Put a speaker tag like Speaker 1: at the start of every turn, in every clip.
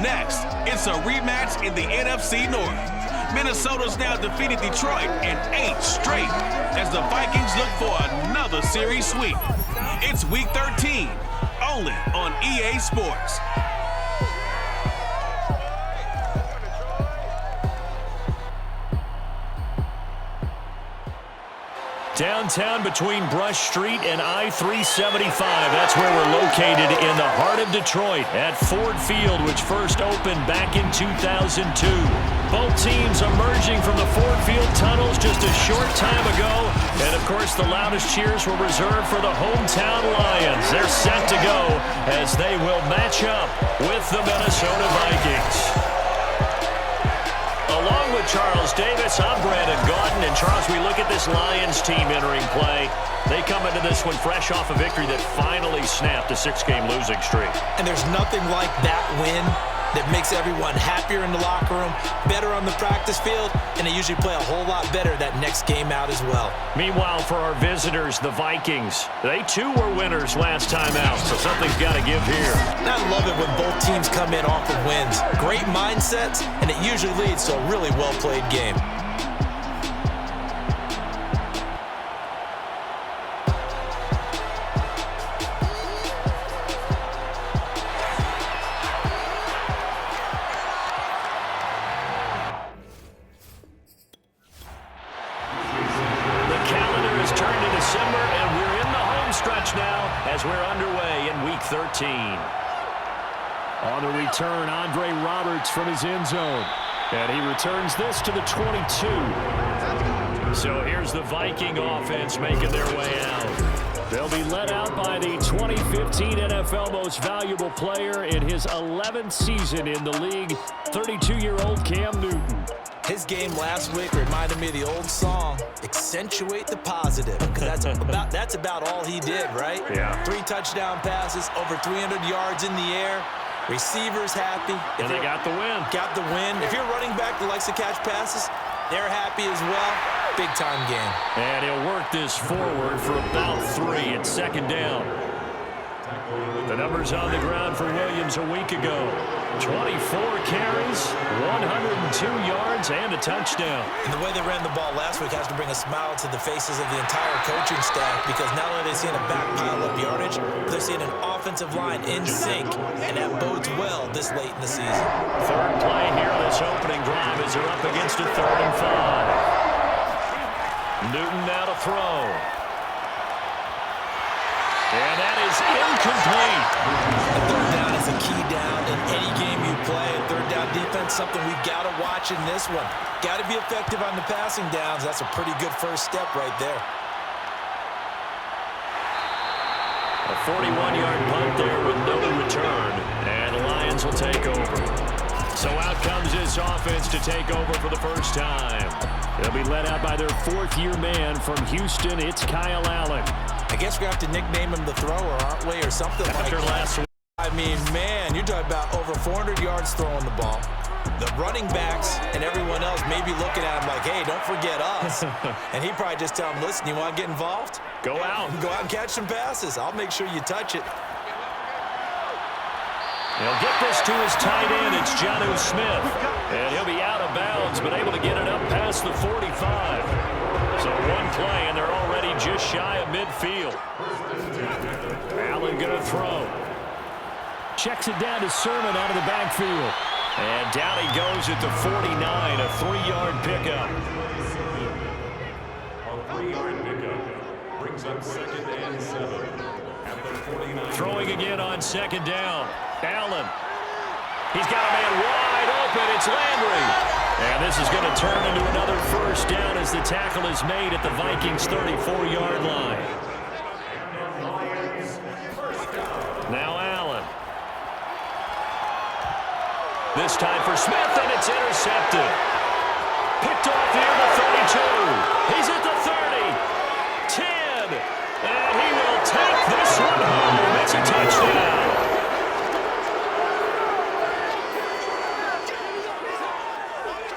Speaker 1: Next, it's a rematch in the NFC North. Minnesota's now defeated Detroit in 8 straight as the Vikings look for another series sweep. It's Week 13, only on EA Sports.
Speaker 2: Downtown between Brush Street and I-375. That's where we're located in the heart of Detroit at Ford Field, which first opened back in 2002. Both teams emerging from the Ford Field tunnels just a short time ago. And, of course, the loudest cheers were reserved for the hometown Lions. They're set to go as they will match up with the Minnesota Vikings. Along with Charles Davis, I'm Brandon Gaudin. And, Charles, we look at this Lions team entering play. They come into this one fresh off a victory that finally snapped a 6-game losing streak.
Speaker 3: And there's nothing like that win that makes everyone happier in the locker room, better on the practice field, and they usually play a whole lot better that next game out as well.
Speaker 2: Meanwhile, for our visitors, the Vikings, they too were winners last time out, so something's got to give here.
Speaker 3: And I love it when both teams come in off of wins. Great mindsets, and it usually leads to a really well-played game.
Speaker 2: As we're underway in Week 13. On the return, Andre Roberts from his end zone. And he returns this to the 22. So here's the Viking offense making their way out. They'll be led out by the 2015 NFL Most Valuable Player in his 11th season in the league, 32-year-old Cam Newton.
Speaker 3: His game last week reminded me of the old song, Accentuate the Positive, because that's about all he did, right?
Speaker 2: Yeah.
Speaker 3: 3 touchdown passes, over 300 yards in the air, receivers happy.
Speaker 2: And they got the win.
Speaker 3: Got the win. If you're a running back that likes to catch passes, they're happy as well. Big-time game.
Speaker 2: And he'll work this forward for about 3 at second down. The numbers on the ground for Williams a week ago. 24 carries, 102 yards, and a touchdown.
Speaker 3: And the way they ran the ball last week has to bring a smile to the faces of the entire coaching staff, because not only are they seeing a back pile of yardage, they're seeing an offensive line in sync, and that bodes well this late in the season.
Speaker 2: Third play here, this opening drive as they're up against a 3rd and 5. Newton now to throw. And that is incomplete.
Speaker 3: A 3rd down is a key down in any game you play. 3rd down defense, something we've got to watch in this one. Got to be effective on the passing downs. That's a pretty good first step right there.
Speaker 2: A 41-yard punt there with no return. And the Lions will take over. So out comes this offense to take over for the first time. They'll be led out by their 4th-year man from Houston. It's Kyle Allen.
Speaker 3: I guess we have to nickname him the thrower, aren't we, or something like that.
Speaker 2: Last week.
Speaker 3: I mean, man, you're talking about over 400 yards throwing the ball. The running backs and everyone else may be looking at him like, hey, don't forget us. And he probably just tell him, listen, you want to get involved?
Speaker 2: Go out.
Speaker 3: Go out and catch some passes. I'll make sure you touch it.
Speaker 2: He'll get this to his tight end. It's Jonnu Smith. And he'll be out of bounds, but able to get it up past the 45. So one play, and they're already just shy of midfield. Allen going to throw. Checks it down to Sermon out of the backfield. And down he goes at the 49, a 3-yard pickup.
Speaker 4: A 3-yard pickup brings up 2nd and 7 at the 49.
Speaker 2: Throwing again on 2nd down. Allen. He's got a man wide open. It's Landry. And this is going to turn into another first down as the tackle is made at the Vikings' 34-yard line. Now Allen. This time for Smith, and it's intercepted. Picked off near the 32. He's at the 30. 10. And he will take this one home. It's a touchdown.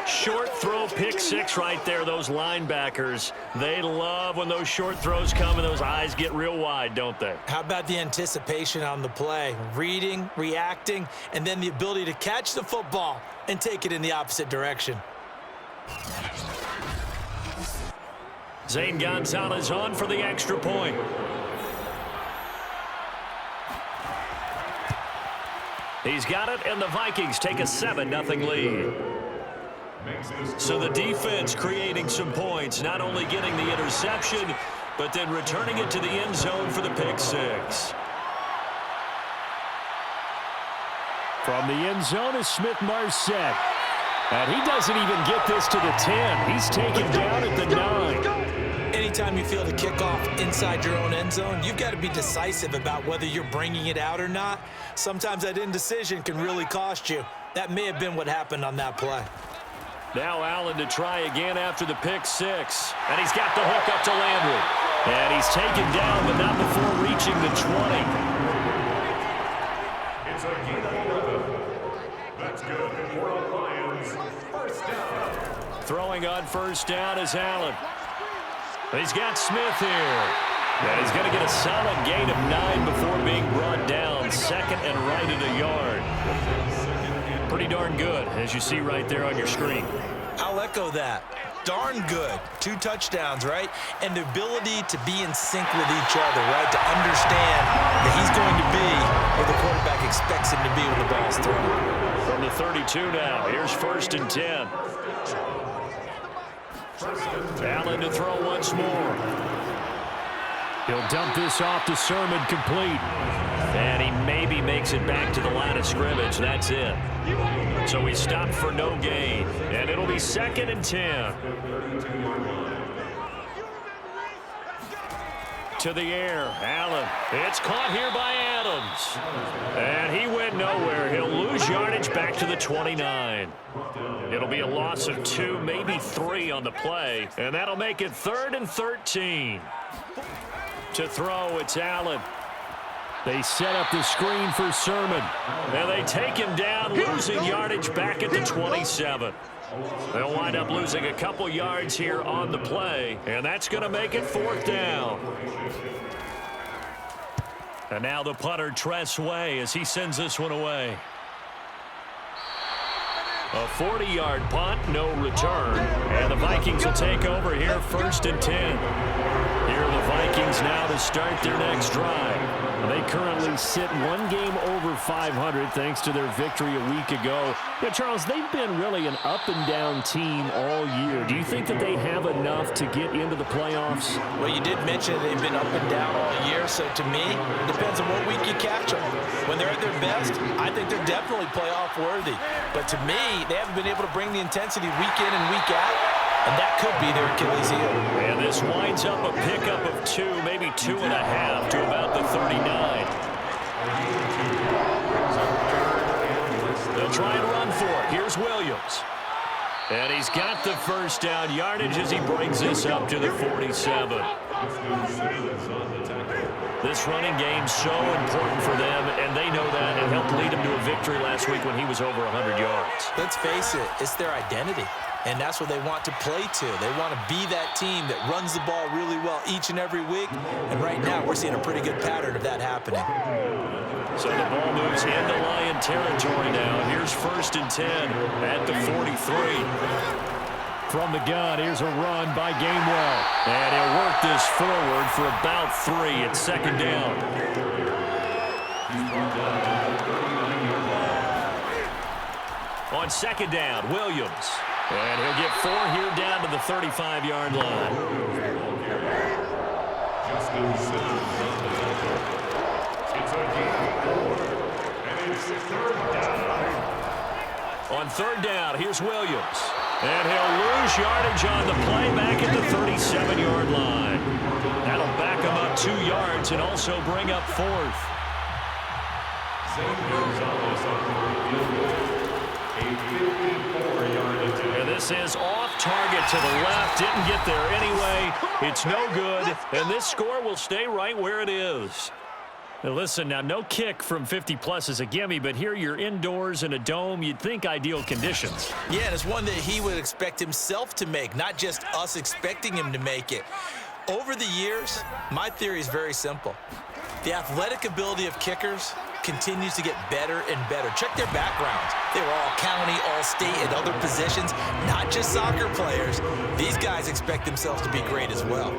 Speaker 2: Short throw, pick 6 backs right there, those linebackers, they love when those short throws come and those eyes get real wide, don't they?
Speaker 3: How about the anticipation on the play? Reading, reacting, and then the ability to catch the football and take it in the opposite direction.
Speaker 2: Zane Gonzalez on for the extra point. He's got it, and the Vikings take a 7-0 lead. So the defense creating some points, not only getting the interception, but then returning it to the end zone for the pick six.
Speaker 5: From the end zone is Smith-Marset. And he doesn't even get this to the 10. He's taken down at the 9.
Speaker 3: Anytime you feel the kickoff inside your own end zone, you've got to be decisive about whether you're bringing it out or not. Sometimes that indecision can really cost you. That may have been what happened on that play.
Speaker 2: Now Allen to try again after the pick six. And he's got the hook up to Landry. And he's taken down, but not before reaching the 20.
Speaker 4: It's a gain of 11. That's good for the Lions. First down.
Speaker 2: Throwing on first down is Allen. He's got Smith here. And he's going to get a solid gain of 9 before being brought down. Second and right at a yard. Pretty darn good, as you see right there on your screen.
Speaker 3: I'll echo that. Darn good. 2 touchdowns, right? And the ability to be in sync with each other, right? To understand that he's going to be where the quarterback expects him to be when the ball's thrown.
Speaker 2: From the 32 now, here's first and 10. Allen to throw once more.
Speaker 5: He'll dump this off to Sermon, complete.
Speaker 2: And he maybe makes it back to the line of scrimmage. That's it. So he stopped for no gain. And it'll be second and 10. To the air, Allen. It's caught here by Adams. And he went nowhere. He'll lose yardage back to the 29. It'll be a loss of 2, maybe 3 on the play. And that'll make it 3rd and 13. To throw, it's Allen.
Speaker 5: They set up the screen for Sermon.
Speaker 2: And they take him down, losing yardage back at the 27. They'll wind up losing a couple yards here on the play, and that's going to make it 4th down. And now the punter, Tress Way, as he sends this one away. A 40-yard punt, no return. And the Vikings will take over here, 1st and 10. Here are the Vikings now to start their next drive.
Speaker 5: They currently sit 1 game over 500 thanks to their victory a week ago. Yeah, Charles, they've been really an up-and-down team all year. Do you think that they have enough to get into the playoffs?
Speaker 3: Well, you did mention they've been up and down all year, so to me, it depends on what week you catch them. When they're at their best, I think they're definitely playoff worthy. But to me, they haven't been able to bring the intensity week in and week out, and that could be their Achilles heel.
Speaker 2: And this winds up a pickup of 2, maybe 2.5 to about the 39. They'll try and run for it. Here's Williams. And he's got the first down yardage as he brings this up to the 47. This running game's so important for them, and they know that. It helped lead them to a victory last week when he was over 100 yards.
Speaker 3: Let's face it, it's their identity. And that's what they want to play to. They want to be that team that runs the ball really well each and every week. And right now, we're seeing a pretty good pattern of that happening.
Speaker 2: So the ball moves into Lion territory now. Here's 1st and 10 at the 43.
Speaker 5: From the gun, here's a run by Gainwell.
Speaker 2: And he'll work this forward for about 3. It's 2nd down. On 2nd down, Williams. And he'll get 4 here down to the 35-yard line. On 3rd down, here's Williams. And he'll lose yardage on the play back at the 37-yard line. That'll back him up 2 yards and also bring up 4th. And this is off target to the left. Didn't get there anyway. It's no good. And this score will stay right where it is. Now listen, now no kick from 50-plus is a gimme, but here you're indoors in a dome. You'd think ideal conditions.
Speaker 3: Yeah, and it's one that he would expect himself to make, not just us expecting him to make it. Over the years, my theory is very simple. The athletic ability of kickers continues to get better and better. Check their backgrounds. They were all county, all state, and other positions, not just soccer players. These guys expect themselves to be great as well.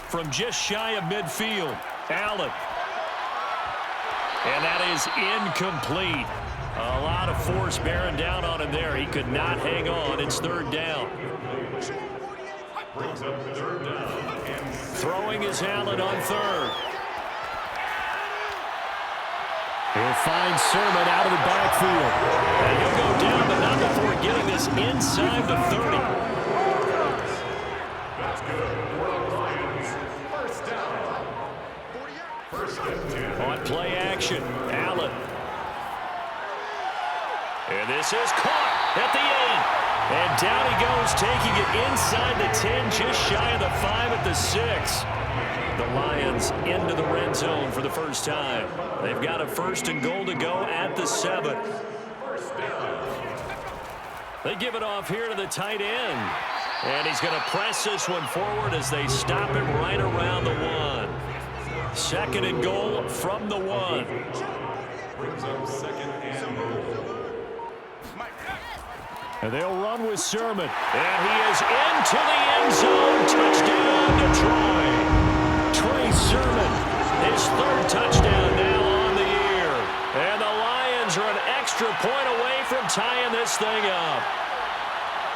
Speaker 2: From just shy of midfield, Allen. And that is incomplete. A lot of force bearing down on him there. He could not hang on. It's third down. Throwing is Allen on third.
Speaker 5: He'll find Sermon out of the backfield.
Speaker 2: And he'll go down, but not before getting this inside the 30.
Speaker 4: That's good. First down.
Speaker 2: On play action, Allen. And this is caught at the 8. And down he goes, taking it inside the 10, just shy of the 5 at the 6. The Lions into the red zone for the first time. They've got a 1st and goal to go at the 7. They give it off here to the tight end. And he's going to press this one forward as they stop him right around the 1. 2nd and goal from the 1.
Speaker 4: Brings up 2nd and goal.
Speaker 5: And they'll run with Sermon.
Speaker 2: And he is into the end zone. Touchdown, Detroit. Trey Sermon, his 3rd touchdown now on the year. And the Lions are an extra point away from tying this thing up.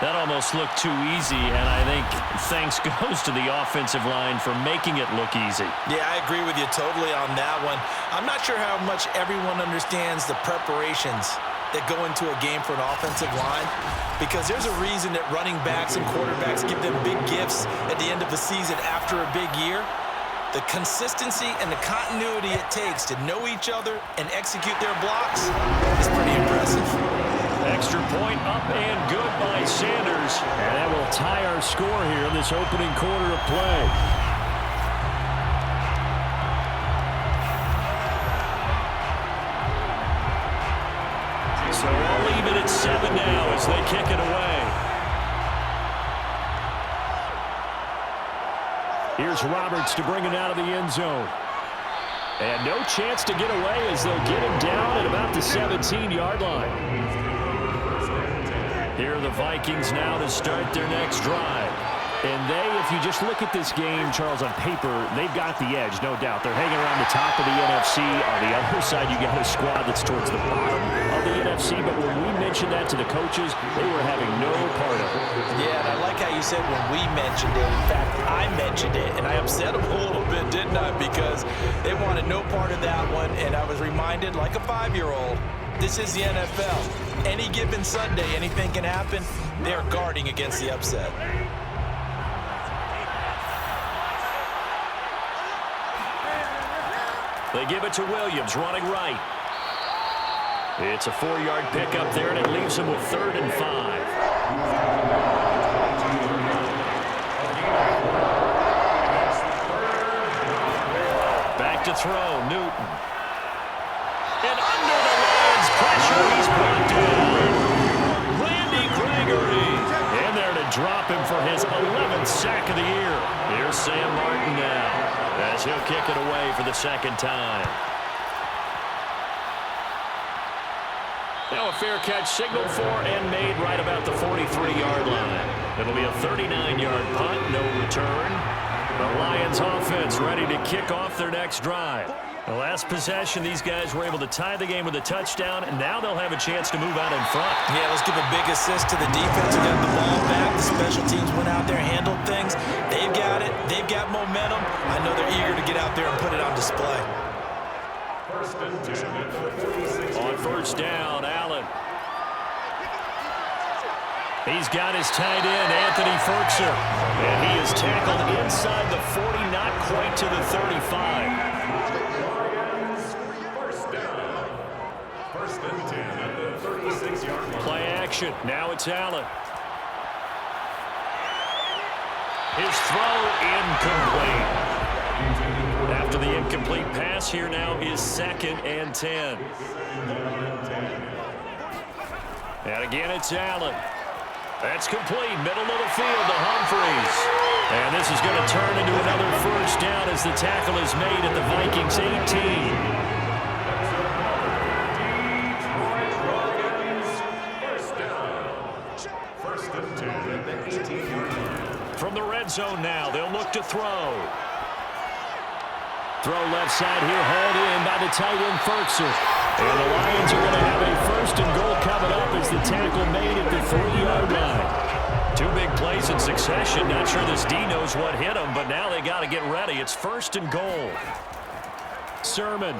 Speaker 2: That almost looked too easy, and I think thanks goes to the offensive line for making it look easy.
Speaker 3: Yeah, I agree with you totally on that one. I'm not sure how much everyone understands the preparations that go into a game for an offensive line, because there's a reason that running backs and quarterbacks give them big gifts at the end of the season after a big year. The consistency and the continuity it takes to know each other and execute their blocks is pretty impressive.
Speaker 2: Extra point up and good by Sanders.
Speaker 5: And that will tie our score here in this opening quarter of play.
Speaker 2: So I'll leave it at 7 now as they kick it away.
Speaker 5: Here's Roberts to bring it out of the end zone. And no chance to get away as they'll get him down at about the 17-yard line. Here are the Vikings now to start their next drive. And if you just look at this game, Charles, on paper, they've got the edge, no doubt. They're hanging around the top of the NFC. On the other side, you got a squad that's towards the bottom of the NFC. But when we mentioned that to the coaches, they were having no part of it.
Speaker 3: Yeah, and I like how you said when we mentioned it. In fact, I mentioned it, and I upset them a little bit, didn't I? Because they wanted no part of that one, and I was reminded, like a 5-year-old, this is the NFL. Any given Sunday, anything can happen. They're guarding against the upset.
Speaker 2: They give it to Williams, running right. It's a 4-yard pickup there, and it leaves him with 3rd and 5. Back to throw, Newton. And under the Lions' pressure, he's brought down. Randy Gregory in there to drop him for his 11th sack of the year. Here's Sam Martin now as he'll kick it away for the 2nd time. Now a fair catch signaled for and made right about the 43-yard line. It'll be a 39-yard punt, no return. The Lions offense ready to kick off their next drive. The last possession, these guys were able to tie the game with a touchdown, and now they'll have a chance to move out in front.
Speaker 3: Yeah, let's give a big assist to the defense who got the ball back. The special teams went out there, handled things. They've got it. They've got momentum. I know they're eager to get out there and put it on display.
Speaker 2: On 1st down, Allen. He's got his tight end, Anthony Ferkser. And he is tackled inside the 40, not quite to the 35. Play action. Now it's Allen. His throw incomplete. After the incomplete pass, here now is 2nd and 10. And again, it's Allen. That's complete. Middle of the field to Humphreys. And this is going to turn into another first down as the tackle is made at the Vikings 18. From the red zone now, they'll look to throw. Throw left side here, hauled in by the tight end, Ferkser. And the Lions are going to have a 1st and goal coming up as the tackle made at the 3-yard line. 2 big plays in succession. Not sure this D knows what hit them, but now they got to get ready. It's 1st and goal. Sermon.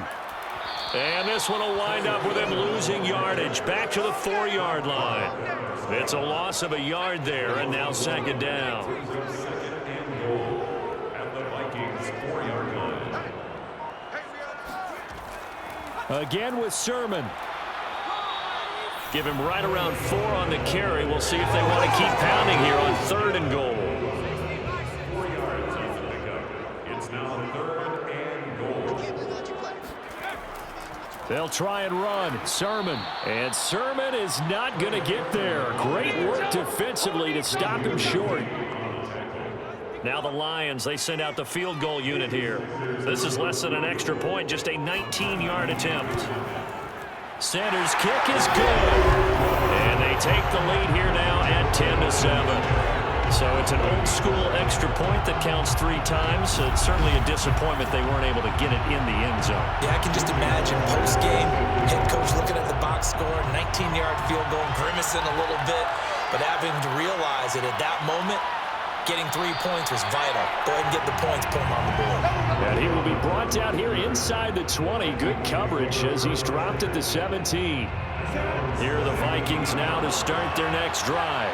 Speaker 2: And this one will wind up with him losing yardage. Back to the 4-yard line. It's a loss of a yard there, and now 2nd down.
Speaker 4: 2nd and goal at the Vikings 4-yard line.
Speaker 5: Again with Sermon.
Speaker 2: Give him right around 4 on the carry. We'll see if they want to keep pounding here on 3rd and goal.
Speaker 4: 4 yards on the pickup. It's now 3rd and goal.
Speaker 5: They'll try and run. Sermon. And Sermon is not going to get there. Great work defensively to stop him short.
Speaker 2: Now the Lions, they send out the field goal unit here. This is less than an extra point, just a 19-yard attempt. Center's kick is good. And they take the lead here now at 10-7. So it's an old-school extra point that counts 3 times. So it's certainly a disappointment they weren't able to get it in the end zone.
Speaker 3: Yeah, I can just imagine post-game, head coach looking at the box score, 19-yard field goal, grimacing a little bit, but having to realize that at that moment, getting 3 points was vital. Go ahead and get the points, put them on the board.
Speaker 5: And he will be brought down here inside the 20. Good coverage as he's dropped at the 17.
Speaker 2: Here are the Vikings now to start their next drive.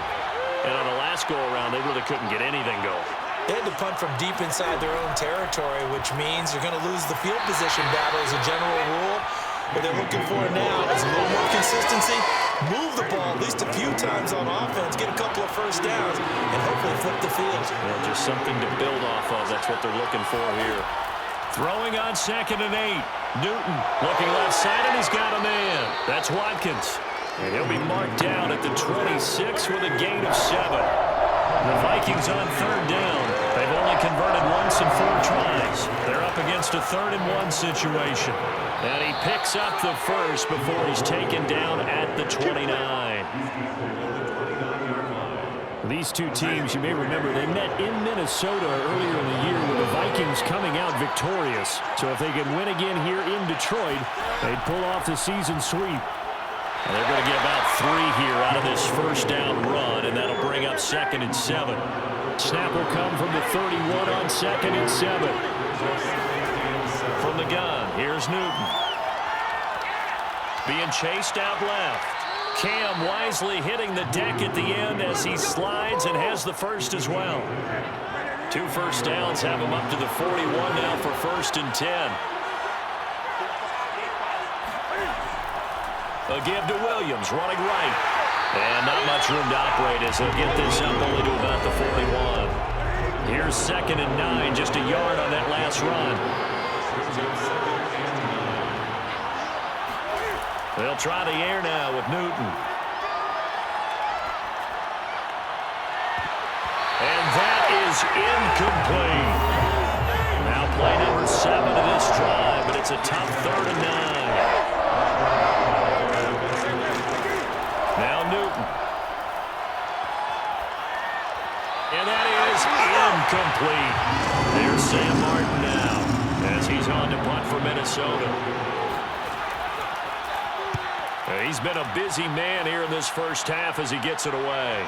Speaker 2: And on the last go-around, they really couldn't get anything going.
Speaker 3: They had to punt from deep inside their own territory, which means you're going to lose the field position battle as a general rule. What they're looking for now is a little more consistency, move the ball at least a few times on offense, get a couple of first downs, and hopefully flip the field.
Speaker 2: Well, just something to build off of. That's what they're looking for here. Throwing on 2nd and 8. Newton looking left side, and he's got a man. That's Watkins. And he'll be marked down at the 26 with a gain of 7. The Vikings on 3rd down. They've only converted once in 4 tries. They're up against a 3rd and 1 situation. And he picks up the first before he's taken down at the 29.
Speaker 5: These 2 teams, you may remember, they met in Minnesota earlier in the year with the Vikings coming out victorious. So if they could win again here in Detroit, they'd pull off the season sweep.
Speaker 2: And they're going to get about 3 here out of this first down run, and that'll bring up 2nd and 7.
Speaker 5: Snap will come from the 31 on 2nd and 7.
Speaker 2: From the gun, here's Newton. Being chased out left. Cam wisely hitting the deck at the end as he slides and has the first as well. 2 first downs have him up to the 41 now for 1st and 10. A give to Williams, running right. And not much room to operate as he'll get this up only to about the 41. Here's 2nd and 9, just a yard on that last run. They'll try the air now with Newton. And that is incomplete. Now play number 7 of this drive, but it's a tough 3rd and 9. Now Newton. And that is incomplete. There's Sam Martin now as he's on to punt for Minnesota. He's been a busy man here in this first half as he gets it away.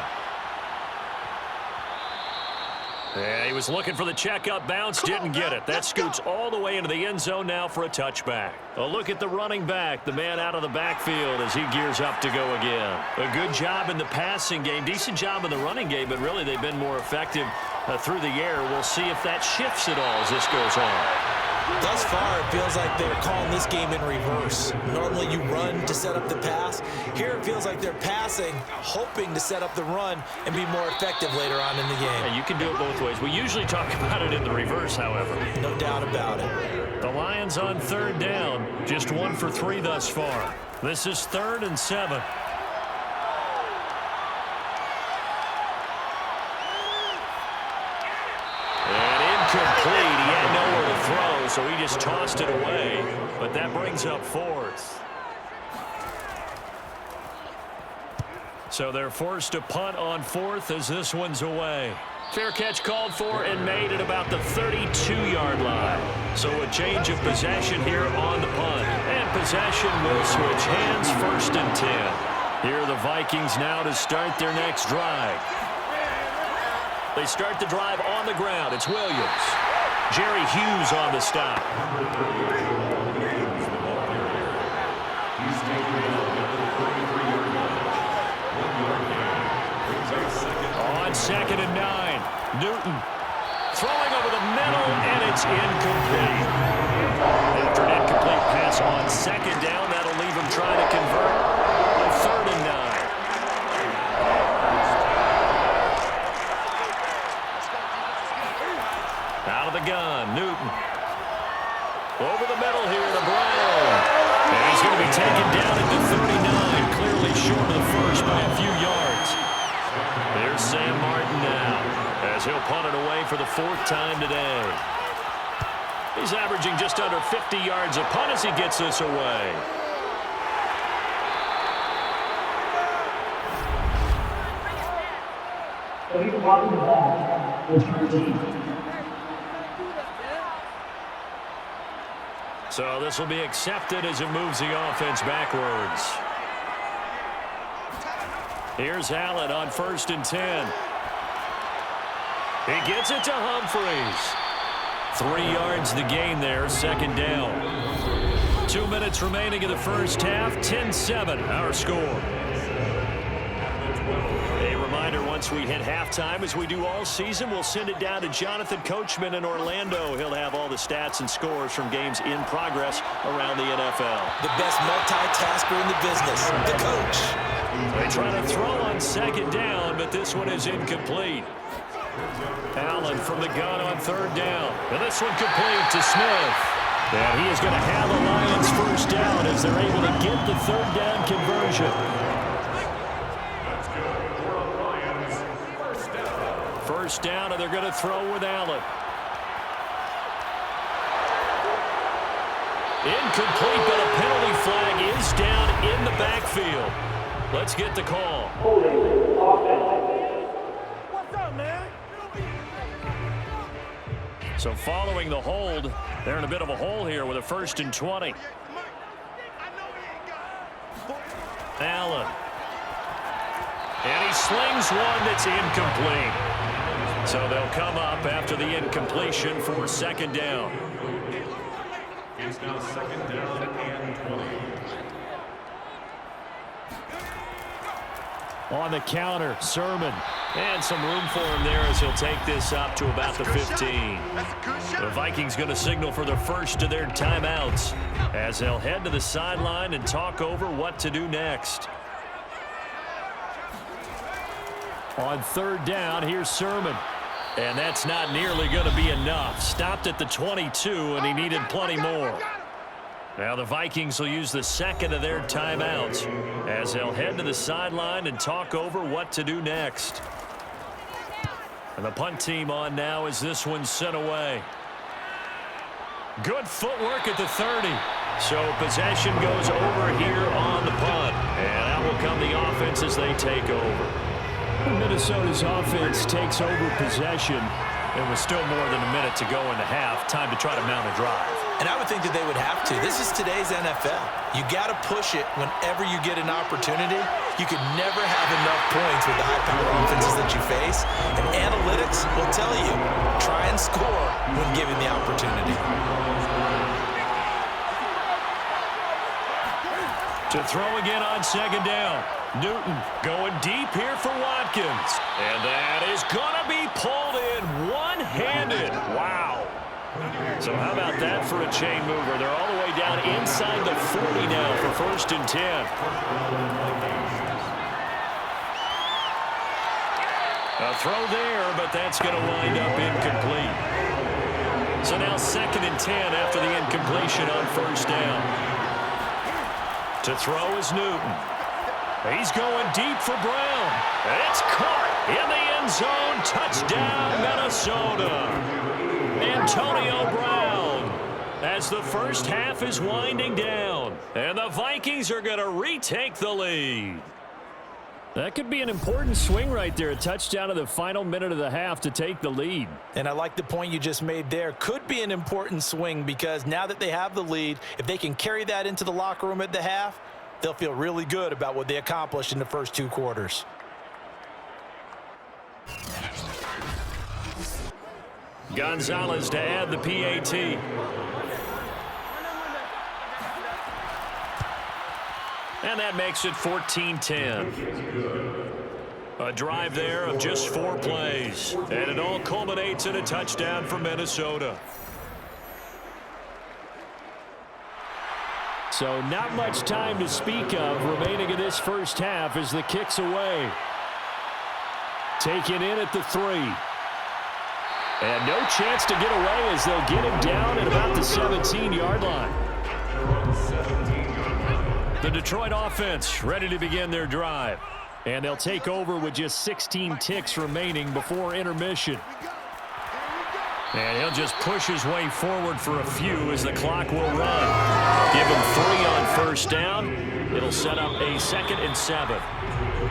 Speaker 2: Yeah, he was looking for the checkup bounce, didn't get it. That scoots all the way into the end zone now for a touchback. A look at the running back, the man out of the backfield as he gears up to go again. A good job in the passing game, decent job in the running game, but really they've been more effective through the air. We'll see if that shifts at all as this goes on.
Speaker 3: Thus far, it feels like they're calling this game in reverse. Normally you run to set up the pass. Here it feels like they're passing, hoping to set up the run and be more effective later on in the game.
Speaker 2: And you can do it both ways. We usually talk about it in the reverse, however.
Speaker 3: No doubt about it.
Speaker 2: The Lions on third down, just 1 for 3 thus far. This is 3rd and 7. Complete. He had nowhere to throw, so he just tossed it away. But that brings up 4th. So they're forced to punt on 4th as this one's away. Fair catch called for and made at about the 32-yard line. So a change of possession here on the punt. And possession will switch hands, 1st and 10. Here are the Vikings now to start their next drive. They start the drive on the ground. It's Williams. Jerry Hughes on the stop. On 2nd and 9. Newton throwing over the middle, and it's incomplete. After an incomplete pass on 2nd down, that'll leave him trying to convert on 3rd and 9. Out of the gun, Newton. Over the middle here to Brown. And he's going to be taken down at the 39, clearly short of the first by a few yards. There's Sam Martin now, as he'll punt it away for the 4th time today. He's averaging just under 50 yards a punt as he gets this away. So this will be accepted as it moves the offense backwards. Here's Allen on 1st and 10. He gets it to Humphreys. 3 yards the gain there, 2nd down. 2 minutes remaining in the first half, 10-7 our score. A reminder, once we hit halftime, as we do all season, we'll send it down to Jonathan Coachman in Orlando. He'll have all the stats and scores from games in progress around the NFL.
Speaker 3: The best multitasker in the business, the coach.
Speaker 2: They try to throw on 2nd down, but this one is incomplete. Allen from the gun on 3rd down. And this one complete to Smith. And he is going to have the Lions 1st down as they're able to get the 3rd down conversion. First down, and they're going to throw with Allen. Incomplete, but a penalty flag is down in the backfield. Let's get the call.
Speaker 6: What's up, man?
Speaker 2: So following the hold, they're in a bit of a hole here with a 1st and 20. Allen. And he slings one that's incomplete. So they'll come up after the incompletion for 2nd down.
Speaker 4: It's now 2nd down and 20.
Speaker 2: On the counter, Sermon. And some room for him there as he'll take this up to about the 15. The Vikings going to signal for the first of their timeouts as they'll head to the sideline and talk over what to do next. On 3rd down, here's Sermon. And that's not nearly going to be enough. Stopped at the 22, and he needed plenty more. Now the Vikings will use the 2nd of their timeouts as they'll head to the sideline and talk over what to do next. And the punt team on now as this one's sent away. Good footwork at the 30. So possession goes over here on the punt. And out will come the offense as they take over. Minnesota's offense takes over possession. And with still more than a minute to go in the half, time to try to mount a drive.
Speaker 3: And I would think that they would have to. This is today's NFL. You got to push it whenever you get an opportunity. You could never have enough points with the high-power offenses that you face. And analytics will tell you, try and score when given the opportunity.
Speaker 2: To throw again on 2nd down. Newton going deep here for Watkins. And that is going to be pulled in one-handed. Wow. So how about that for a chain mover? They're all the way down inside the 40 now for 1st and 10. A throw there, but that's going to wind up incomplete. So now 2nd and 10 after the incompletion on 1st down. To throw is Newton. He's going deep for Brown. It's caught in the end zone. Touchdown, Minnesota. Antonio Brown, as the first half is winding down. And the Vikings are going to retake the lead.
Speaker 5: That could be an important swing right there. A touchdown in the final minute of the half to take the lead.
Speaker 3: And I like the point you just made there. Could be an important swing because now that they have the lead, if they can carry that into the locker room at the half, they'll feel really good about what they accomplished in the first 2 quarters.
Speaker 2: Gonzalez to add the PAT. And that makes it 14-10. A drive there of just 4 plays. And it all culminates in a touchdown for Minnesota.
Speaker 5: So not much time to speak of remaining in this first half as the kick's away. Taken in at the 3. And no chance to get away as they'll get him down at about the 17-yard line. The Detroit offense ready to begin their drive. And they'll take over with just 16 ticks remaining before intermission. And he'll just push his way forward for a few as the clock will run. Give him 3 on 1st down. It'll set up a 2nd and 7.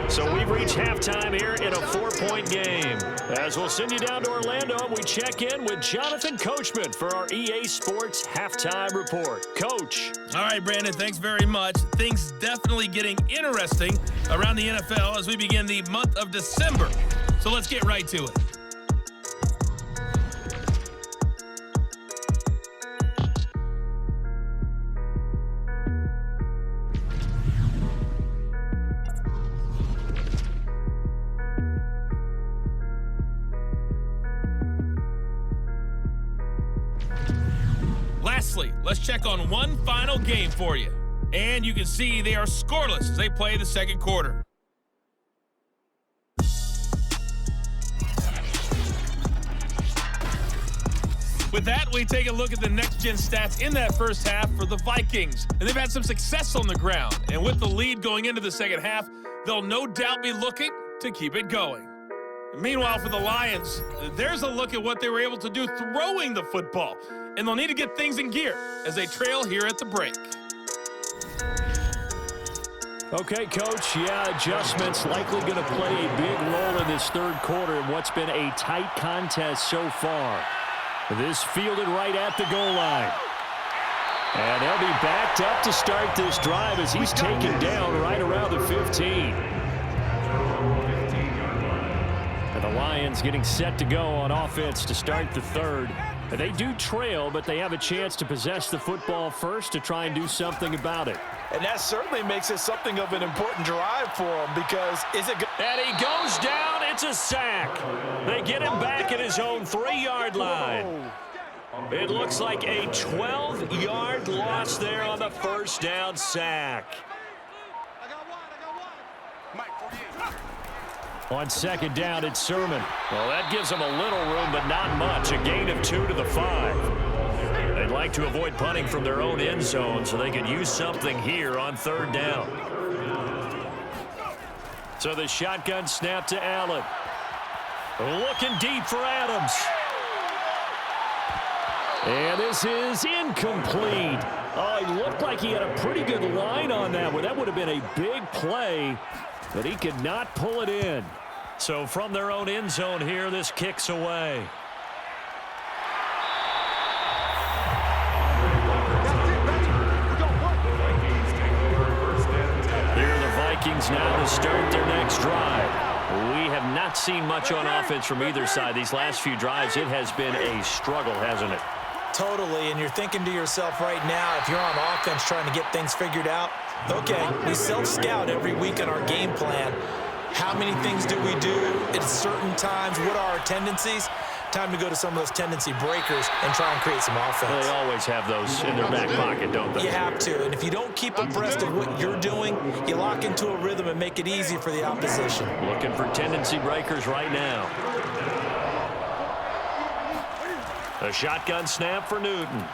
Speaker 5: So we've reached halftime here in a 4-point game. As we'll send you down to Orlando, we check in with Jonathan Coachman for our EA Sports Halftime Report. Coach.
Speaker 6: All right, Brandon, thanks very much. Things definitely getting interesting around the NFL as we begin the month of December. So let's get right to it. Lastly, let's check on one final game for you. And you can see they are scoreless as they play the 2nd quarter. With that, we take a look at the next-gen stats in that first half for the Vikings. And they've had some success on the ground. And with the lead going into the 2nd half, they'll no doubt be looking to keep it going. Meanwhile, for the Lions, there's a look at what they were able to do throwing the football. And they'll need to get things in gear as they trail here at the break.
Speaker 5: Okay, Coach, adjustments likely going to play a big role in this 3rd quarter in what's been a tight contest so far. This fielded right at the goal line. And they'll be backed up to start this drive as he's taken down right around the 15. And the Lions getting set to go on offense to start the 3rd. They do trail, but they have a chance to possess the football first to try and do something about it.
Speaker 3: And that certainly makes it something of an important drive for him because is it good?
Speaker 2: And he goes down. It's a sack. They get him back at his own 3-yard line. It looks like a 12-yard loss there on the 1st down sack. On 2nd down, it's Sermon. Well, that gives them a little room, but not much. A gain of 2 to the 5. They'd like to avoid punting from their own end zone so they could use something here on 3rd down. So the shotgun snap to Allen. Looking deep for Adams.
Speaker 5: And this is incomplete. Oh, he looked like he had a pretty good line on that one. That would have been a big play, but he could not pull it in.
Speaker 2: So from their own end zone here, this kicks away. Here are the Vikings now to start their next drive. We have not seen much on offense from either side. These last few drives, it has been a struggle, hasn't it?
Speaker 3: Totally, and you're thinking to yourself right now, if you're on offense trying to get things figured out, okay, we self-scout every week in our game plan. How many things do we do at certain times? What are our tendencies? time to go to some of those tendency breakers and try and create some offense.
Speaker 2: They always have those in their back pocket, don't they?
Speaker 3: You have to, and if you don't keep abreast of what you're doing, you lock into a rhythm and make it easy for the opposition.
Speaker 2: Looking for tendency breakers right now. A shotgun snap for Newton.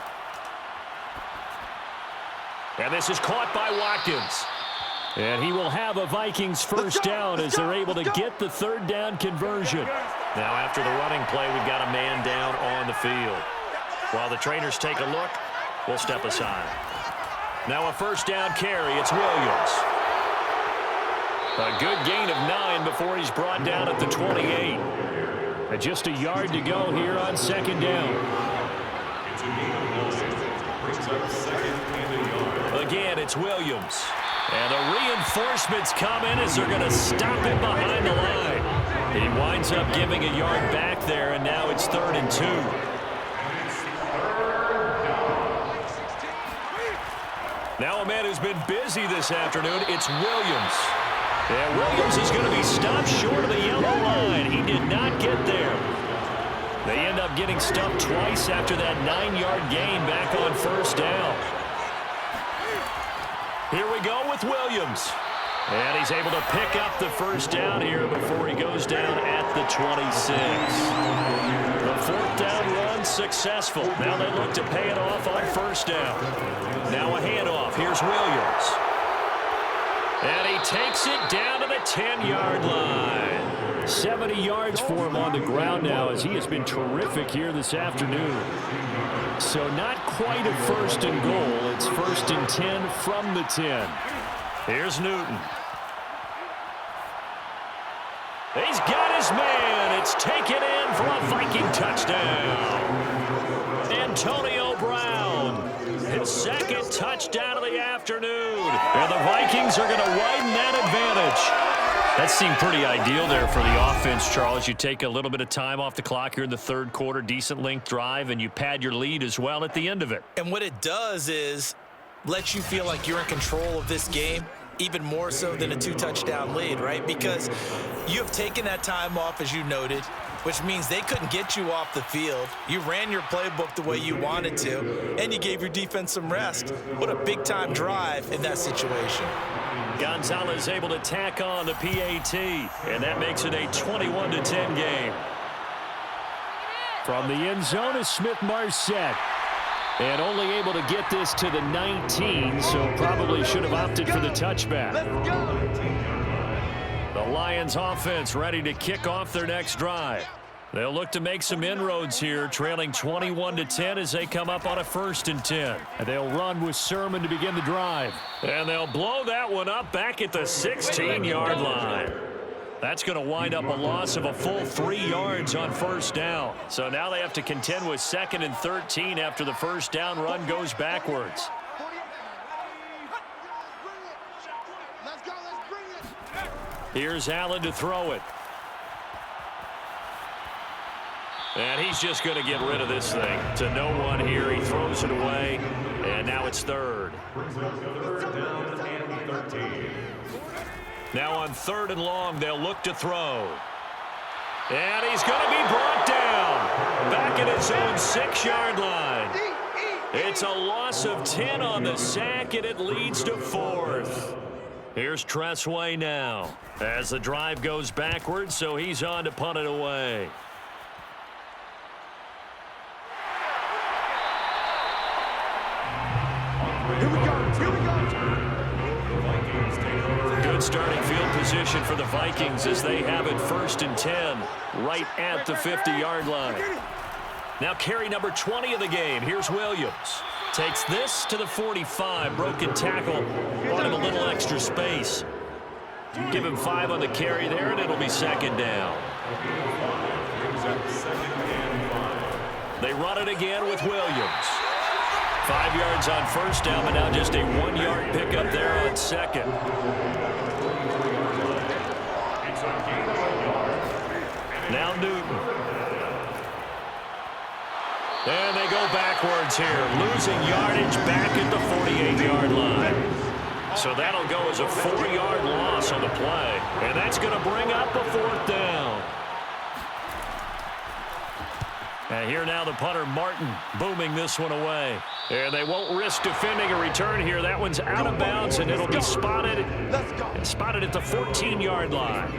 Speaker 2: And this is caught by Watkins.
Speaker 5: And he will have a Vikings first down as they're able to get the third down conversion.
Speaker 2: Now after the running play, we've got a man down on the field. While the trainers take a look, we'll step aside. Now a first down carry. It's Williams. A good gain of 9 before he's brought down at the 28.
Speaker 5: And just a yard to go here on second down.
Speaker 2: Again, it's Williams. And the reinforcements come in as they're going to stop him behind the line. He winds up giving a yard back there, and now it's 3rd and 2. Now a man who's been busy this afternoon, it's Williams. And Williams is going to be stopped short of the yellow line. He did not get there. They end up getting stuffed twice after that 9-yard gain back on first down. Here we go with Williams. And he's able to pick up the first down here before he goes down at the 26. The 4th down run successful. Now they look to pay it off on first down. Now a handoff. Here's Williams. And he takes it down to the 10-yard line.
Speaker 5: 70 yards for him on the ground now as he has been terrific here this afternoon. So not quite a 1st and goal. It's 1st and 10 from the 10.
Speaker 2: Here's Newton. He's got his man. It's taken in for a Viking touchdown. Antonio Brown, his 2nd touchdown of the afternoon. And the Vikings are going to widen that advantage. That seemed pretty ideal there for the offense, Charles. You take a little bit of time off the clock here in the 3rd quarter, decent length drive, and you pad your lead as well at the end of it.
Speaker 3: And what it does is let you feel like you're in control of this game, even more so than a 2-touchdown lead, right? Because you have taken that time off, as you noted, which means they couldn't get you off the field. You ran your playbook the way you wanted to, and you gave your defense some rest. What a big-time drive in that situation.
Speaker 2: Gonzalez able to tack on the PAT, and that makes it a 21-10 game.
Speaker 5: From the end zone is Smith-Marset. And only able to get this to the 19, so probably should have opted for the touchback.
Speaker 2: The Lions offense ready to kick off their next drive. They'll look to make some inroads here, trailing 21-10 as they come up on a 1st and 10.
Speaker 5: And they'll run with Sermon to begin the drive.
Speaker 2: And they'll blow that one up back at the 16-yard line. That's going to wind up a loss of a full 3 yards on first down. So now they have to contend with 2nd and 13 after the first down run goes backwards. Here's Allen to throw it. And he's just going to get rid of this thing. To no one here. He throws it away. And now it's 3rd. Now on 3rd and long, they'll look to throw. And he's going to be brought down. Back at his own 6-yard line. It's a loss of 10 on the sack, and it leads to 4th. Here's Tressway now. As the drive goes backwards, so he's on to punt it away. Good starting field position for the Vikings as they have it 1st and 10 right at the 50-yard line. Now carry number 20 of the game. Here's Williams. Takes this to the 45. Broken tackle. Bought him a little extra space. Give him 5 on the carry there, and it'll be 2nd down. They run it again with Williams. 5 yards on first down, but now just a 1-yard pickup there on 2nd. Now Newton. And they go backwards here, losing yardage back at the 48-yard line. So that'll go as a 4-yard loss on the play. And that's going to bring up a 4th down. And here now the punter, Martin, booming this one away. And they won't risk defending a return here. That one's out of bounds, and it'll be spotted. And spotted at the 14-yard line.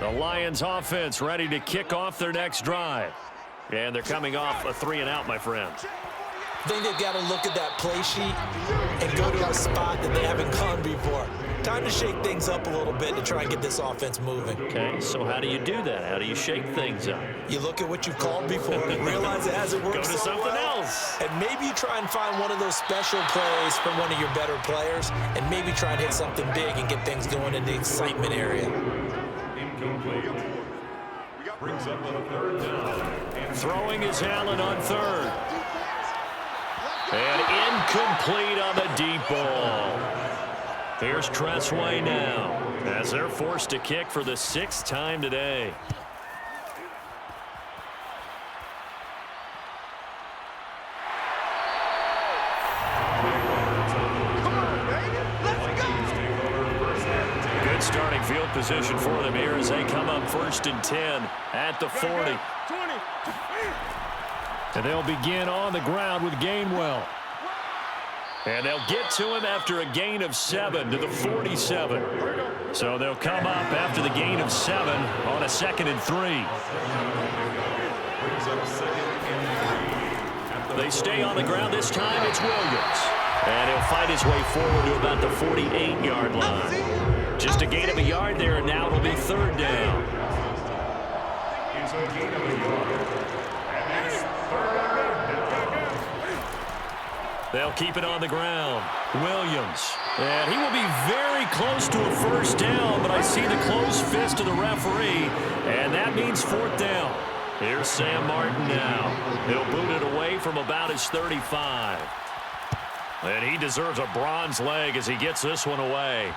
Speaker 2: The Lions offense ready to kick off their next drive. And they're coming off a 3-and-out, my friend.
Speaker 3: I think they've got to look at that play sheet and go to a spot that they haven't gone before. Time to shake things up a little bit to try and get this offense moving.
Speaker 2: Okay, so how do you do that? How do you shake things up?
Speaker 3: You look at what you've called before, realize it hasn't worked
Speaker 2: Go to something else.
Speaker 3: and maybe you try and find one of those special plays from one of your better players, and maybe try and hit something big and get things going in the excitement area.
Speaker 4: Incomplete. Brings up a third down.
Speaker 2: Throwing is Allen on third. And incomplete on the deep ball. Here's Tressway now as they're forced to kick for the 6th time today. Good starting field position for them here as they come up 1st and 10 at the 40.
Speaker 5: And they'll begin on the ground with Gainwell.
Speaker 2: And they'll get to him after a gain of 7 to the 47. So they'll come up after the gain of 7 on a 2nd and 3. They stay on the ground. This time it's Williams. And he'll fight his way forward to about the 48-yard line. Just a gain of a yard there, and now it'll be 3rd down.
Speaker 4: It's a gain of a yard. And it's 3rd down.
Speaker 2: They'll keep it on the ground. Williams. And he will be very close to a 1st down, but I see the closed fist of the referee, and that means 4th down. Here's Sam Martin now. He'll boot it away from about his 35. And he deserves a bronze leg as he gets this one away.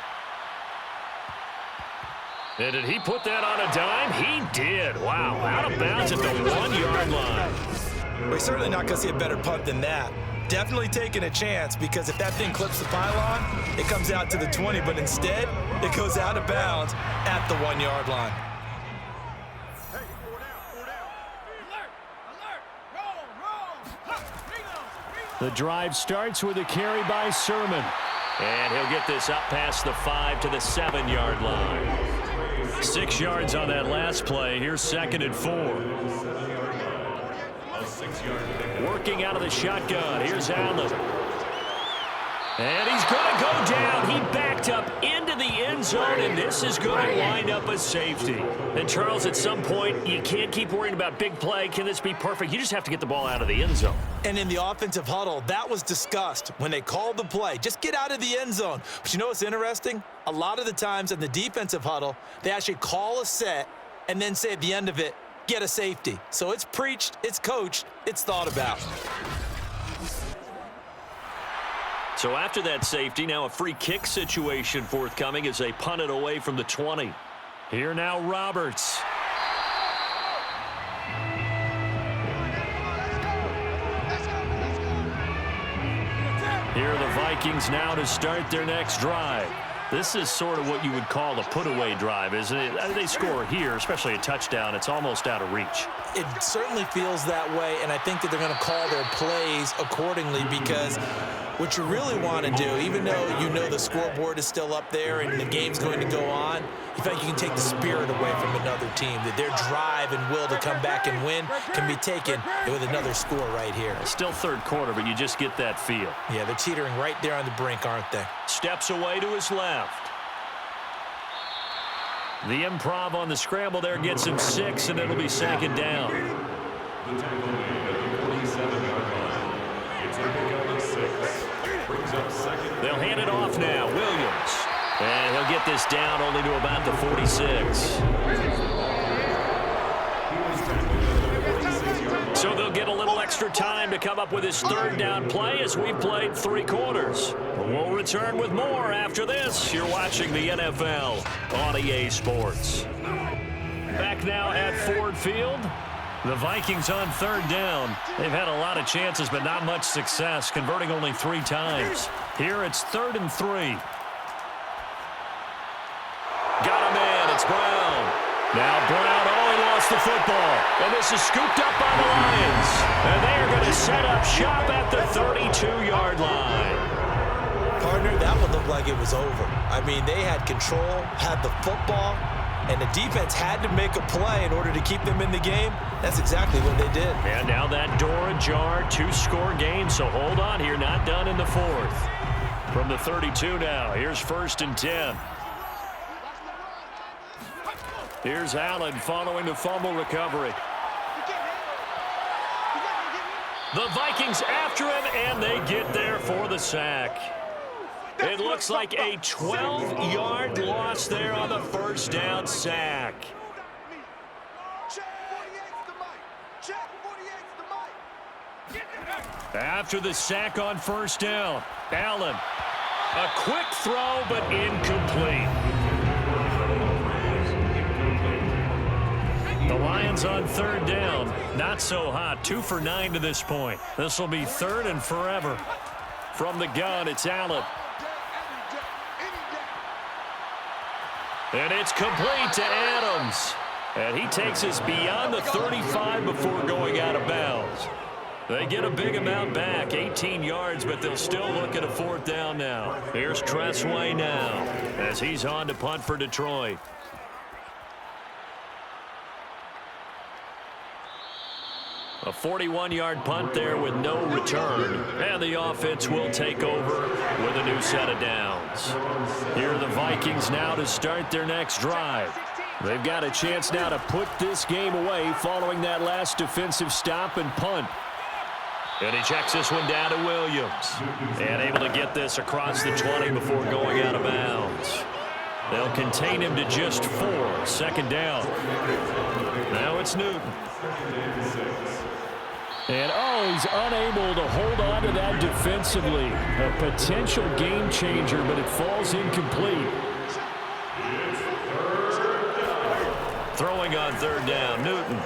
Speaker 2: And did he put that on a dime? He did. Wow, out of bounds at the 1-yard line.
Speaker 3: We're certainly not going to see a better punt than that. Definitely taking a chance, because if that thing clips the pylon, it comes out to the 20, but instead, it goes out of bounds at the 1-yard line.
Speaker 5: The drive starts with a carry by Sermon.
Speaker 2: And he'll get this up past the 5 to the 7-yard line. 6 yards on that last play. Here's 2nd and 4. Working out of the shotgun. Here's Allen. And he's going to go down. He backed up into the end zone, and this is going to wind up a safety. And, Charles, at some point, you can't keep worrying about big play. Can this be perfect? You just have to get the ball out of the end zone.
Speaker 3: And in the offensive huddle, that was discussed when they called the play. Just get out of the end zone. But you know what's interesting? A lot of the times in the defensive huddle, they actually call a set and then say at the end of it, get a safety. So it's preached, it's coached, it's thought about.
Speaker 2: So after that safety, now a free kick situation forthcoming as they punt it away from the 20. Here now, Roberts. Here are the Vikings now to start their next drive. This is sort of what you would call a put-away drive, isn't it? They score here, especially a touchdown. It's almost out of reach.
Speaker 3: It certainly feels that way, and I think that they're going to call their plays accordingly, because what you really want to do, even though you know the scoreboard is still up there and the game's going to go on, you think you can take the spirit away from another team, that their drive and will to come back and win can be taken with another score right here.
Speaker 2: Still 3rd quarter, but you just get that feel.
Speaker 3: Yeah, they're teetering right there on the brink, aren't they?
Speaker 2: Steps away to his left. The improv on the scramble there gets him 6, and it'll be 2nd down.
Speaker 4: The tackle made at the 47-yard line. It's a pickup of 6. Brings up 2nd.
Speaker 2: They'll hand it off now. Williams. And he'll get this down only to about the 46. So they'll get a little extra time to come up with his 3rd down play as we've played 3 quarters. We'll return with more after this. You're watching the NFL on EA Sports. Back now at Ford Field. The Vikings on 3rd down. They've had a lot of chances, but not much success, converting only 3 times. Here it's 3rd and 3. Got him in. It's Brown. Now Brown, he lost gets the football, and this is scooped up by the Lions. And they are going to set up shop at the 32-yard line.
Speaker 3: Partner, that would look like it was over. I mean, they had control, had the football, and the defense had to make a play in order to keep them in the game. That's exactly what they did.
Speaker 2: And now that door ajar, 2-score game, so hold on here, not done in the fourth. From the 32 now, here's 1st and 10. Here's Allen following the fumble recovery. The Vikings after him, and they get there for the sack. It looks like a 12-yard loss there on the first down sack. After the sack on first down, Allen. A quick throw, but incomplete. The Lions on 3rd down. Not so hot. 2 for 9 to this point. This will be 3rd and forever. From the gun, it's Allen. And it's complete to Adams. And he takes us beyond the 35 before going out of bounds. They get a big amount back, 18 yards, but they'll still look at a 4th down now. Here's Tressway now as he's on to punt for Detroit. A 41-yard punt there with no return. And the offense will take over with a new set of downs. Here are the Vikings now to start their next drive. They've got a chance now to put this game away following that last defensive stop and punt. And he checks this one down to Williams. And able to get this across the 20 before going out of bounds. They'll contain him to just 4. 2nd down. Now it's Newton.
Speaker 5: And, he's unable to hold on to that defensively. A potential game changer, but it falls incomplete.
Speaker 2: Throwing on 3rd down, Newton.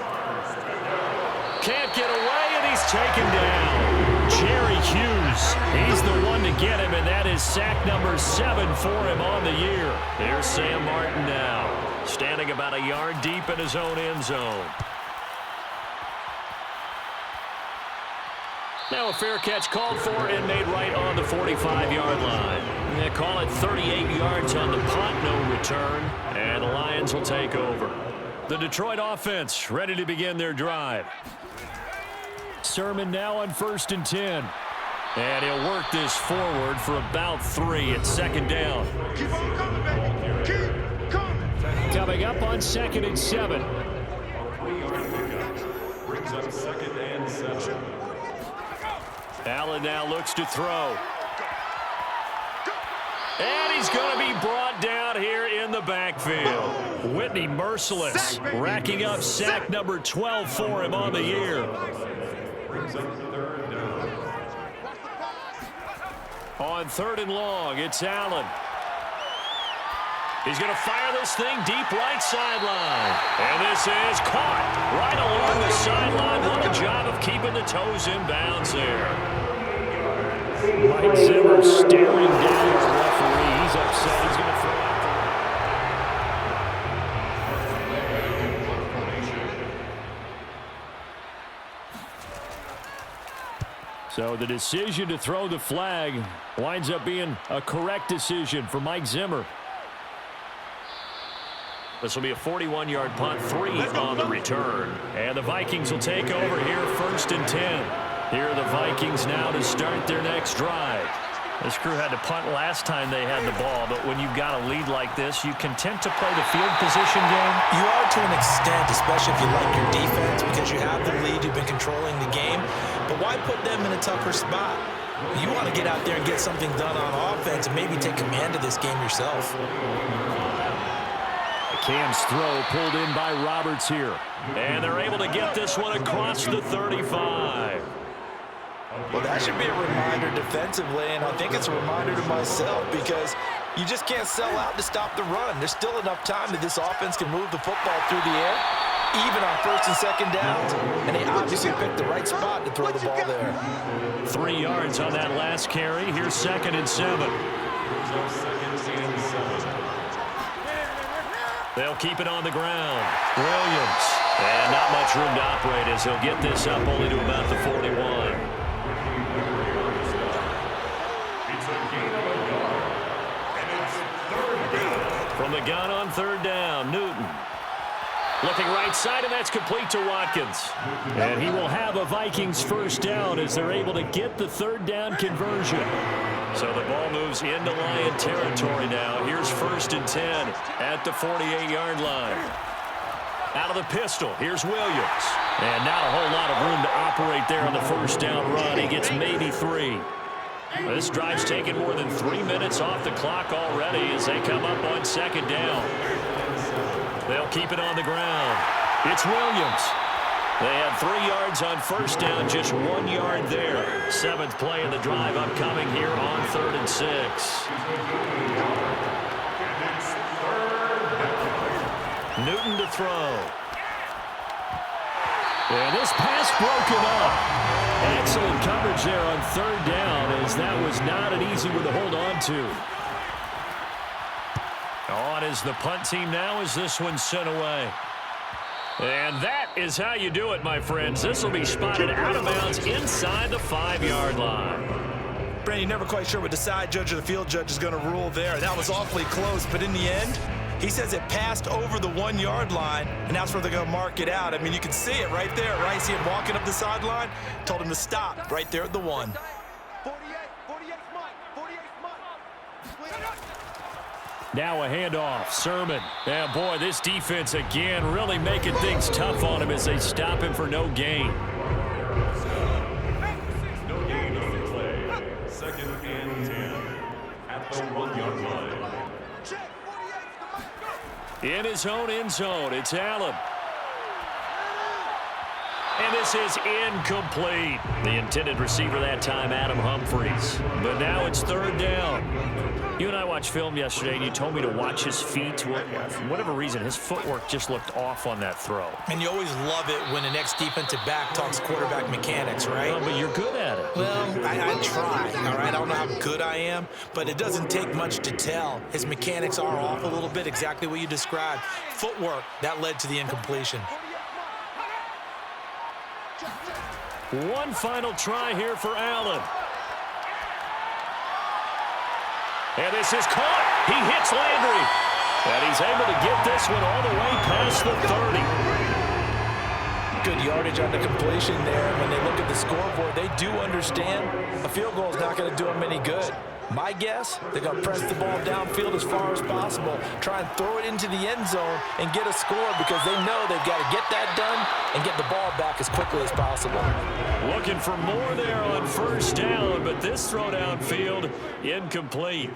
Speaker 2: Can't get away, and he's taken down. Jerry Hughes, he's the one to get him, and that is sack number 7 for him on the year. Here's Sam Martin now, standing about a yard deep in his own end zone. Now a fair catch called for and made right on the 45-yard line. They call it 38 yards on the punt, no return, and the Lions will take over. The Detroit offense ready to begin their drive. Sermon now on 1st and 10. And he'll work this forward for about 3 at 2nd down.
Speaker 7: Keep on coming, baby. Keep coming.
Speaker 5: Coming up on 2nd and 7.
Speaker 4: Brings up 2nd and 7.
Speaker 2: Allen now looks to throw. And he's going to be brought down here in the backfield. Whitney Merciless racking up sack number 12 for him on the year.
Speaker 4: Brings up 3rd down.
Speaker 2: On 3rd and long, it's Allen. He's going to fire this thing deep right sideline. And this is caught right along the sideline. What a job of keeping the toes in bounds there.
Speaker 5: Mike Zimmer staring down the referee. He's upset. He's going to throw out the... So the decision to throw the flag winds up being a correct decision for Mike Zimmer. This will be a 41-yard punt, 3 on the return. And the Vikings will take over here, 1st and 10. Here are the Vikings now to start their next drive. This crew had to punt last time they had the ball, but when you've got a lead like this, you content to play the field position game?
Speaker 3: You are to an extent, especially if you like your defense, because you have the lead, you've been controlling the game. But why put them in a tougher spot? You want to get out there and get something done on offense and maybe take command of this game yourself.
Speaker 5: Cam's throw pulled in by Roberts here.
Speaker 2: And they're able to get this one across the 35.
Speaker 3: Well, that should be a reminder defensively, and I think it's a reminder to myself because you just can't sell out to stop the run. There's still enough time that this offense can move the football through the air, even on 1st and 2nd downs, and they obviously picked the right spot to throw the ball there.
Speaker 2: 3 yards on that last carry. Here's 2nd and 7. They'll keep it on the ground. Williams And not much room to operate as he'll get this up only to about the 41.
Speaker 4: It's a gain of a yard. And it's third down.
Speaker 2: From the gun on third down, Newton. Looking right side, and that's complete to Watkins. And he will have a Vikings first down as they're able to get the third down conversion. So the ball moves into Lion territory now. Here's 1st and 10 at the 48-yard line. Out of the pistol, here's Williams. And not a whole lot of room to operate there on the first down run. He gets maybe 3. This drive's taken more than 3 minutes off the clock already as they come up on 2nd down. They'll keep it on the ground. It's Williams. They had 3 yards on first down, just 1 yard there. 7th play of the drive upcoming here on 3rd and 6. Newton to throw.
Speaker 5: And this pass broken up. Excellent coverage there on 3rd down as that was not an easy one to hold on to.
Speaker 2: On is the punt team now as this one's sent away. And that is how you do it, my friends. This will be spotted out of bounds inside the 5-yard line.
Speaker 3: Brandon, you're never quite sure what the side judge or the field judge is going to rule there. That was awfully close, but in the end, he says it passed over the 1-yard line, and that's where they're going to mark it out. I mean, you can see it right there, right? See him walking up the sideline? Told him to stop right there at the 1.
Speaker 7: 48 Mike.
Speaker 5: Now a handoff. Sermon. And boy, this defense again really making things tough on him as they stop him for no gain.
Speaker 4: No gain on the play. 2nd and 10 at the 1-yard line.
Speaker 5: In his own end zone, it's Allen.
Speaker 2: And this is incomplete. The intended receiver that time, Adam Humphries. But now it's 3rd down. You and I watched film yesterday, and you told me to watch his feet. Well, for whatever reason, his footwork just looked off on that throw.
Speaker 3: And you always love it when the next defensive back talks quarterback mechanics, right?
Speaker 2: Oh, but you're good at it.
Speaker 3: Well, I try, all right? I don't know how good I am, but it doesn't take much to tell. His mechanics are off a little bit, exactly what you described. Footwork, that led to the incompletion.
Speaker 5: One final try here for Allen. And this is caught. He hits Landry. And he's able to get this one all the way past the 30.
Speaker 3: Good yardage on the completion there. When they look at the scoreboard, they do understand a field goal is not going to do them any good. My guess, they're going to press the ball downfield as far as possible, try and throw it into the end zone and get a score because they know they've got to get that done and get the ball back as quickly as possible.
Speaker 5: Looking for more there on first down, but this throw downfield incomplete.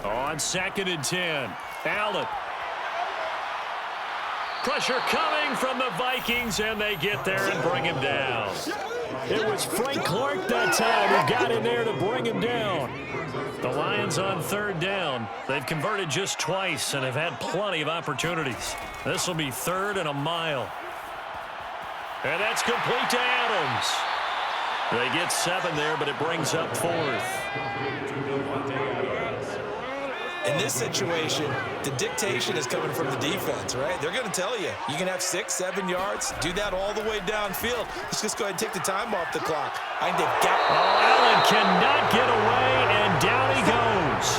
Speaker 5: On 2nd and 10, Allen. Pressure coming from the Vikings, and they get there and bring him down. It was Frank Clark that time who got in there to bring him down. The Lions on 3rd down. They've converted just twice and have had plenty of opportunities. This will be 3rd and a mile. And that's complete to Adams. They get 7 there, but it brings up 4th.
Speaker 3: In this situation, the dictation is coming from the defense, right? They're going to tell you, you can have 6, 7 yards, do that all the way downfield. Let's just go ahead and take the time off the clock. I think they've got...
Speaker 5: Allen cannot get away, and down he goes.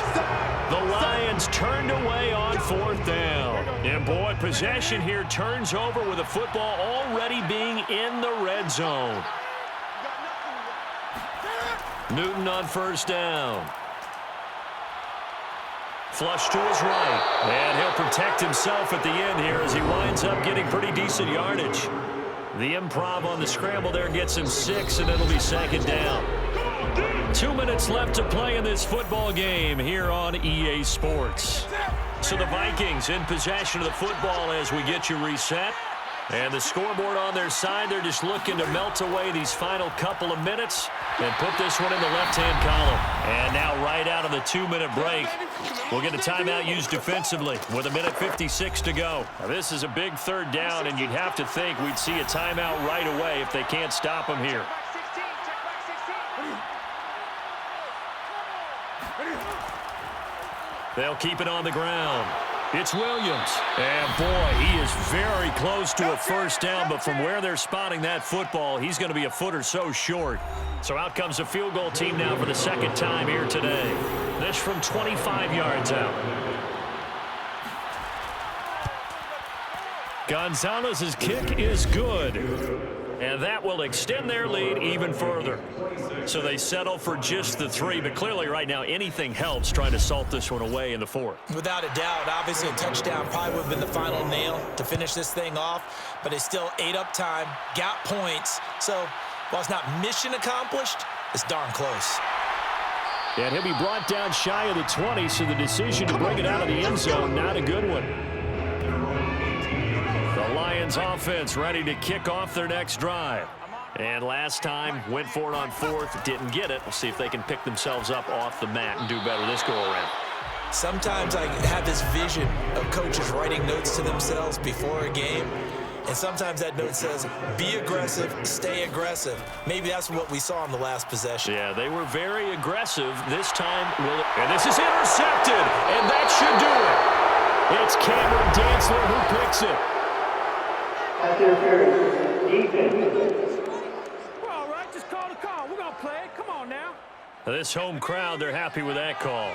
Speaker 5: The Lions turned away on 4th down. And boy, possession here turns over with the football already being in the red zone. Newton on first down. Flush to his right. And he'll protect himself at the end here as he winds up getting pretty decent yardage. The improv on the scramble there gets him 6, and it'll be 2nd down. 2 minutes left to play in this football game here on EA Sports. So the Vikings in possession of the football as we get you reset. And the scoreboard on their side, they're just looking to melt away these final couple of minutes and put this one in the left-hand column. And now right out of the 2-minute break, we'll get a timeout used defensively with 1:56 to go. Now, this is a big 3rd down, and you'd have to think we'd see a timeout right away if they can't stop them here. They'll keep it on the ground.
Speaker 2: It's Williams. And, boy, he is very close to a first down, but from where they're spotting that football, he's going to be a foot or so short. So out comes the field goal team now for the second time here today. This from 25 yards out. Gonzalez's kick is good. And that will extend their lead even further. So they settle for just the 3, but clearly right now anything helps trying to salt this one away in the 4th.
Speaker 3: Without a doubt, obviously a touchdown probably would have been the final nail to finish this thing off, but they still ate up time, got points. So while it's not mission accomplished, it's darn close.
Speaker 5: And he'll be brought down shy of the 20, so the decision to bring it out of the end zone, not a good one. The Lions offense ready to kick off their next drive. And last time, went for it on 4th, didn't get it. We'll see if they can pick themselves up off the mat and do better this go-around.
Speaker 3: Sometimes I have this vision of coaches writing notes to themselves before a game, and sometimes that note says, be aggressive, stay aggressive. Maybe that's what we saw in the last possession.
Speaker 2: Yeah, they were very aggressive this time. And this is intercepted, and that should do it.
Speaker 5: It's Cameron Dantzler who picks it.
Speaker 7: We're all right. Just call the call. We're going to play it. Come on now.
Speaker 2: This home crowd, they're happy with that call.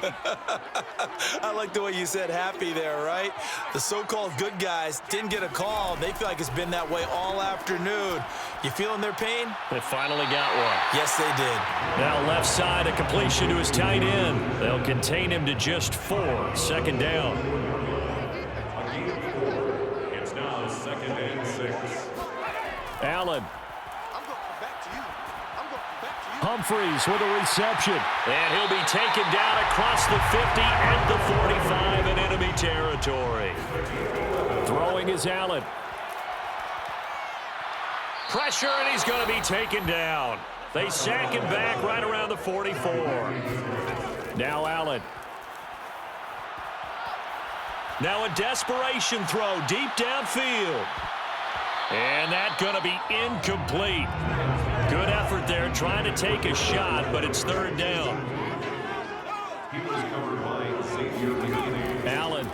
Speaker 3: I like the way you said happy there, right? The so-called good guys didn't get a call. They feel like it's been that way all afternoon. You feeling their pain?
Speaker 2: They finally got one.
Speaker 3: Yes, they did.
Speaker 2: Now left side, a completion to his tight end. They'll contain him to just 4. Second down.
Speaker 4: It's now 2nd and 6.
Speaker 2: Allen.
Speaker 7: I'm going to come back to you. I'm going to come back to you.
Speaker 5: Humphreys with a reception.
Speaker 2: And he'll be taken down across the 50 and the 45 in enemy territory.
Speaker 5: Throwing is Allen.
Speaker 2: Pressure, and he's going to be taken down. They sack him back right around the 44.
Speaker 5: Now Allen.
Speaker 2: Now a desperation throw deep downfield. And that's going to be incomplete. Good effort there trying to take a shot, but it's 3rd down.
Speaker 4: He was covered by Xavier.
Speaker 2: Allen.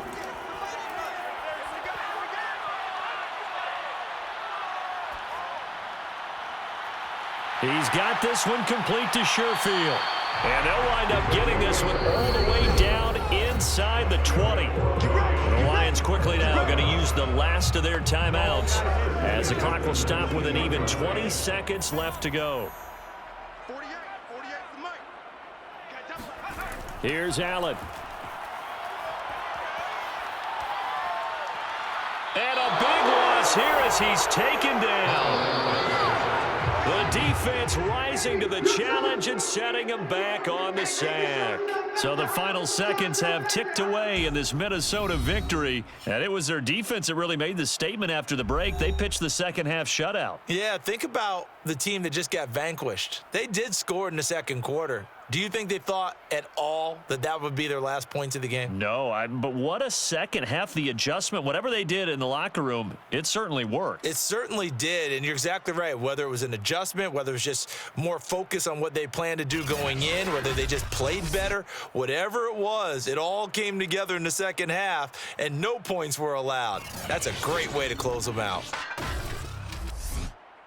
Speaker 2: He's got this one complete to Sherfield. And they'll wind up getting this one all the way down inside the 20. The Lions quickly now going to use the last of their timeouts as the clock will stop with an even 20 seconds left to go.
Speaker 7: 48 for Mike.
Speaker 5: Here's Allen.
Speaker 2: And a big loss here as he's taken down. The defense rising to the challenge and setting him back on the sack. So the final seconds have ticked away in this Minnesota victory. And it was their defense that really made the statement after the break. They pitched the second half shutout.
Speaker 3: Yeah, think about the team that just got vanquished. They did score in the second quarter. Do you think they thought at all that that would be their last points of the game?
Speaker 2: No, but what a second half. The adjustment, whatever they did in the locker room, it certainly worked.
Speaker 3: It certainly did, and you're exactly right. Whether it was an adjustment, whether it was just more focus on what they planned to do going in, whether they just played better, whatever it was, it all came together in the second half, and no points were allowed. That's a great way to close them out.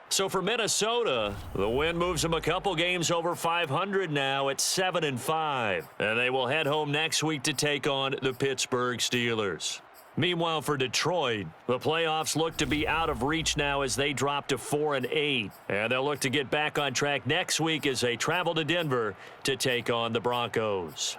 Speaker 2: So for Minnesota, the win moves them a couple games over 500 now at 7-5. And they will head home next week to take on the Pittsburgh Steelers. Meanwhile, for Detroit, the playoffs look to be out of reach now as they drop to 4-8. And they'll look to get back on track next week as they travel to Denver to take on the Broncos.